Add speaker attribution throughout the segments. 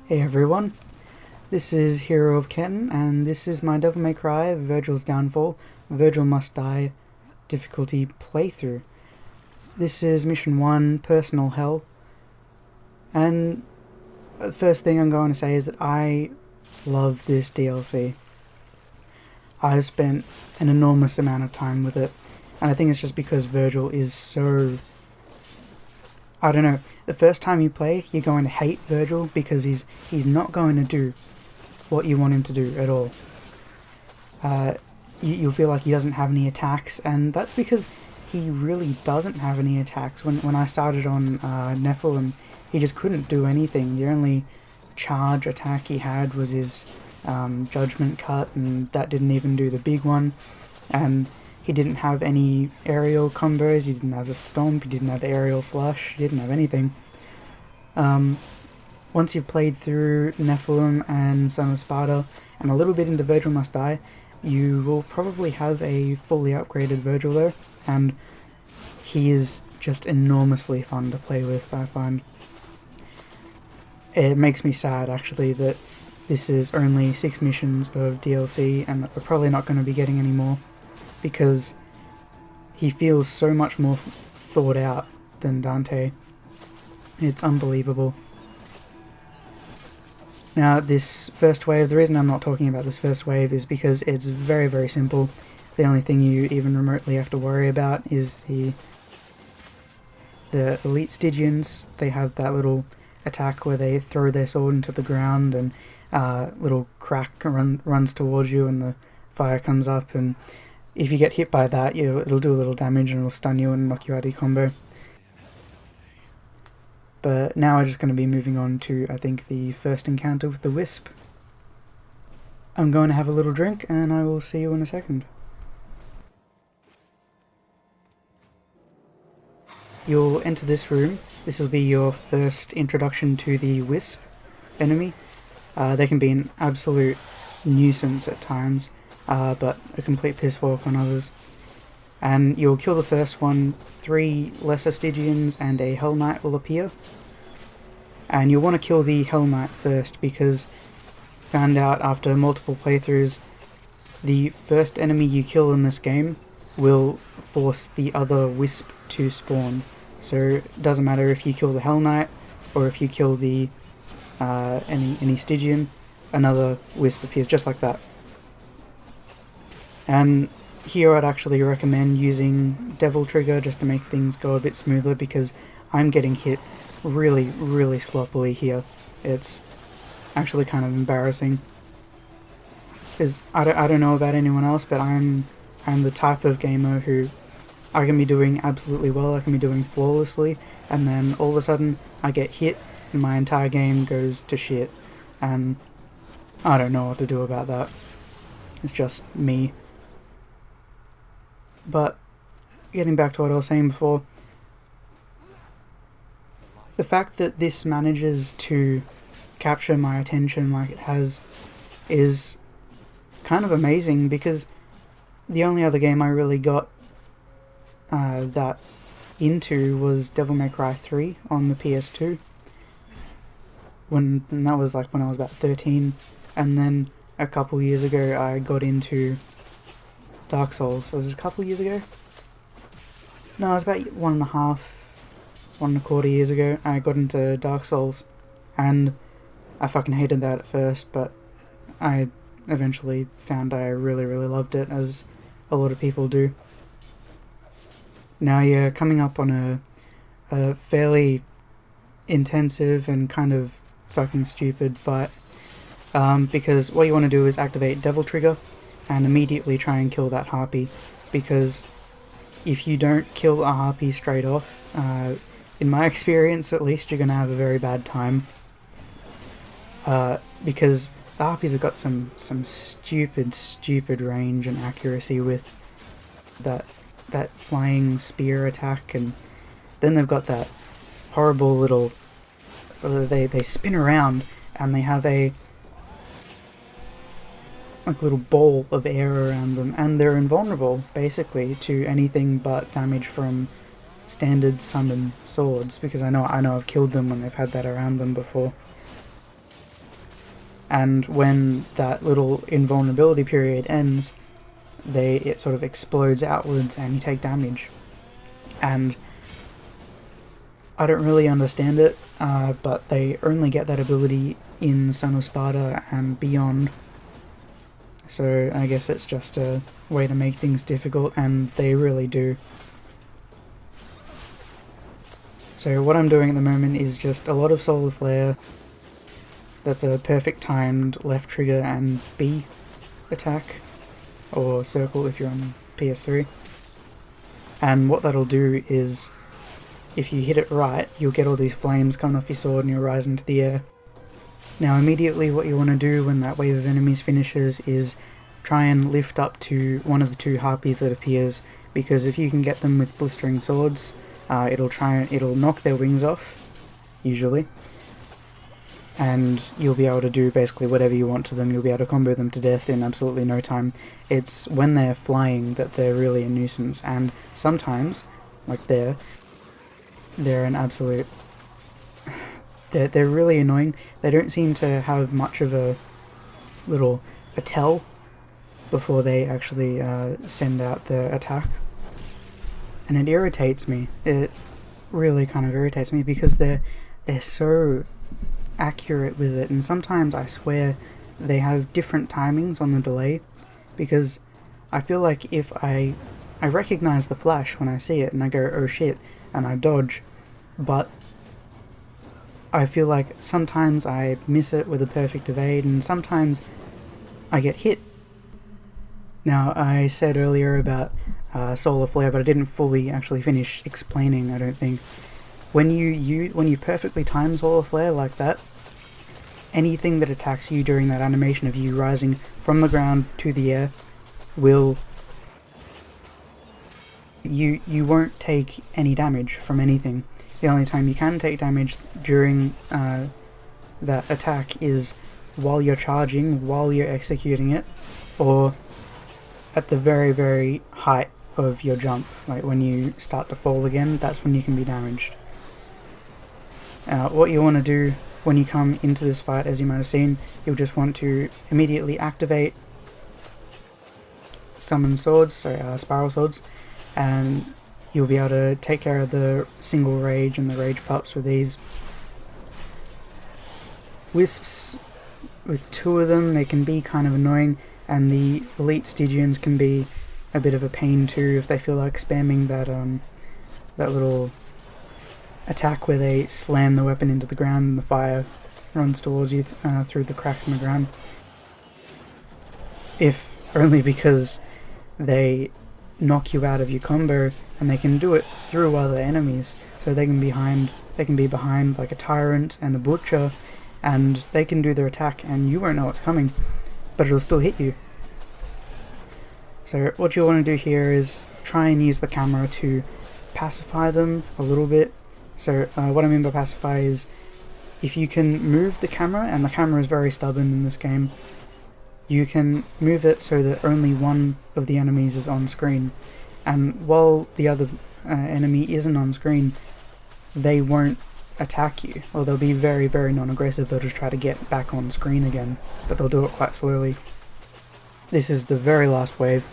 Speaker 1: Hey everyone, this is Hero of Ken, and this is my Devil May Cry, Vergil's Downfall, Vergil Must Die difficulty playthrough. This is Mission 1, Personal Hell, and the first thing I'm going to say is that I love this DLC. I've spent an enormous amount of time with it, and I think it's just because Vergil is so... I don't know, the first time you play, you're going to hate Vergil because he's not going to do what you want him to do at all. You'll feel like he doesn't have any attacks, and that's because he really doesn't have any attacks. When I started on Nephilim, he just couldn't do anything. The only charge attack he had was his Judgment Cut, and that didn't even do the big one. And he didn't have any aerial combos, he didn't have the stomp, he didn't have the aerial flush, he didn't have anything. Once you've played through Nephilim and Son of Sparta, and a little bit into Vergil Must Die, you will probably have a fully upgraded Vergil though, and he is just enormously fun to play with, I find. It makes me sad actually that this is only 6 missions of DLC and that we're probably not going to be getting any more, because he feels so much more thought out than Dante. It's unbelievable. Now this first wave, the reason I'm not talking about this first wave is because it's very, very simple. The only thing you even remotely have to worry about is the elite Stygians. They have that little attack where they throw their sword into the ground and little crack runs towards you and the fire comes up, and if you get hit by that, it'll do a little damage and it'll stun you and knock you out of your combo. But now we're just going to be moving on to, I think, the first encounter with the Wisp. I'm going to have a little drink and I will see you in a second. You'll enter this room. This will be your first introduction to the Wisp enemy. They can be an absolute nuisance at times, but a complete piss walk on others. And you'll kill the first one, 3 lesser Stygians and a Hell Knight will appear. And you'll want to kill the Hell Knight first, because found out after multiple playthroughs, the first enemy you kill in this game will force the other Wisp to spawn. So it doesn't matter if you kill the Hell Knight or if you kill the any Stygian, another Wisp appears just like that. And here I'd actually recommend using Devil Trigger just to make things go a bit smoother, because I'm getting hit really, really sloppily here. It's actually kind of embarrassing. Because I don't know about anyone else, but I'm the type of gamer who I can be doing absolutely well, I can be doing flawlessly, and then all of a sudden I get hit and my entire game goes to shit. And I don't know what to do about that. It's just me. But getting back to what I was saying before, the fact that this manages to capture my attention like it has is kind of amazing, because the only other game I really got that into was Devil May Cry 3 on the PS2. And that was like when I was about 13, and then a couple years ago I got into Dark Souls. Was it a couple years ago? No, it was about 1.25 years ago I got into Dark Souls, and I fucking hated that at first, but I eventually found I really, really loved it, as a lot of people do. Now you're coming up on a fairly intensive and kind of fucking stupid fight, because what you want to do is activate Devil Trigger and immediately try and kill that harpy, because if you don't kill a harpy straight off, in my experience at least, you're going to have a very bad time, because the harpies have got some stupid range and accuracy with that flying spear attack, and then they've got that horrible little... They spin around and they have a little ball of air around them, and they're invulnerable basically to anything but damage from standard summon swords, because I know I've killed them when they've had that around them before. and when that little invulnerability period ends, it sort of explodes outwards and you take damage. And I don't really understand it, but they only get that ability in Son of Sparta and beyond. So I guess it's just a way to make things difficult, and they really do. So what I'm doing at the moment is just a lot of Solar Flare. That's a perfect timed left trigger and B attack, or circle if you're on PS3. And what that'll do is, if you hit it right, you'll get all these flames coming off your sword and you'll rise into the air. Now immediately what you want to do when that wave of enemies finishes is try and lift up to one of the two harpies that appears, because if you can get them with blistering swords, it'll knock their wings off, usually, and you'll be able to do basically whatever you want to them. You'll be able to combo them to death in absolutely no time. It's when they're flying that they're really a nuisance, and sometimes, like they're an absolute... They're really annoying. They don't seem to have much of a tell before they actually send out their attack. And it irritates me. It really kind of irritates me because they're so accurate with it, and sometimes I swear they have different timings on the delay, because I feel like if I recognize the flash when I see it and I go, oh shit, and I dodge, but I feel like sometimes I miss it with a perfect evade, and sometimes I get hit. Now, I said earlier about Solar Flare, but I didn't fully actually finish explaining, I don't think. When you perfectly time Solar Flare like that, anything that attacks you during that animation of you rising from the ground to the air will... You won't take any damage from anything. The only time you can take damage during that attack is while you're charging, while you're executing it, or at the very, very height of your jump. Like when you start to fall again, that's when you can be damaged. What you want to do when you come into this fight, as you might have seen, you'll just want to immediately activate Summon Swords, Spiral Swords, and you'll be able to take care of the single rage and the rage pups with these. Wisps, with two of them, they can be kind of annoying, and the elite Stygians can be a bit of a pain too if they feel like spamming that little attack where they slam the weapon into the ground and the fire runs towards you through the cracks in the ground. If only because they knock you out of your combo, and they can do it through other enemies, so they can be behind like a tyrant and a butcher, and they can do their attack and you won't know what's coming, but it'll still hit you. So what you want to do here is try and use the camera to pacify them a little bit. So what I mean by pacify is, if you can move the camera, and the camera is very stubborn in this game, you can move it so that only one of the enemies is on screen, and while the other enemy isn't on screen, they won't attack you, or they'll be very, very non-aggressive. They'll just try to get back on screen again, but they'll do it quite slowly. This is the very last wave,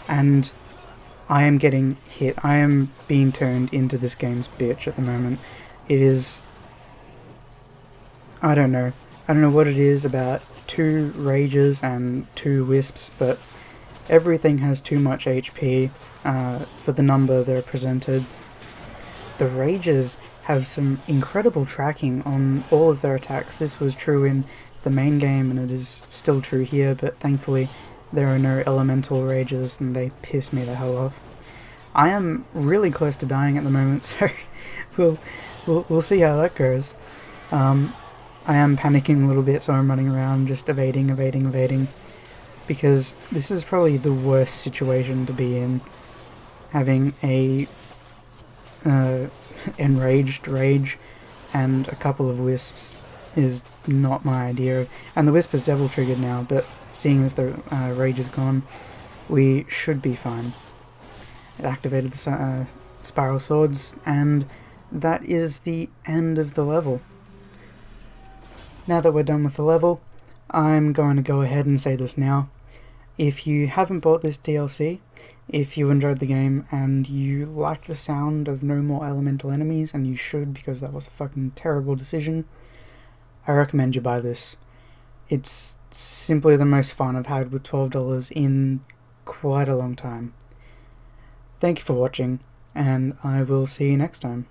Speaker 1: and I am getting hit. I am being turned into this game's bitch at the moment. It is... I don't know what it is about 2 rages and 2 wisps, but everything has too much HP for the number they're presented. The rages have some incredible tracking on all of their attacks. This was true in the main game, and it is still true here, but thankfully there are no elemental rages and they piss me the hell off. I am really close to dying at the moment, so we'll see how that goes. I am panicking a little bit, so I'm running around just evading, because this is probably the worst situation to be in. Having a enraged rage and a couple of wisps is not my idea. And the wisp is devil triggered now, but seeing as the rage is gone, we should be fine. It activated the spiral swords, and that is the end of the level. Now that we're done with the level, I'm going to go ahead and say this now. If you haven't bought this DLC, if you enjoyed the game and you like the sound of no more elemental enemies, and you should because that was a fucking terrible decision, I recommend you buy this. It's simply the most fun I've had with $12 in quite a long time. Thank you for watching, and I will see you next time.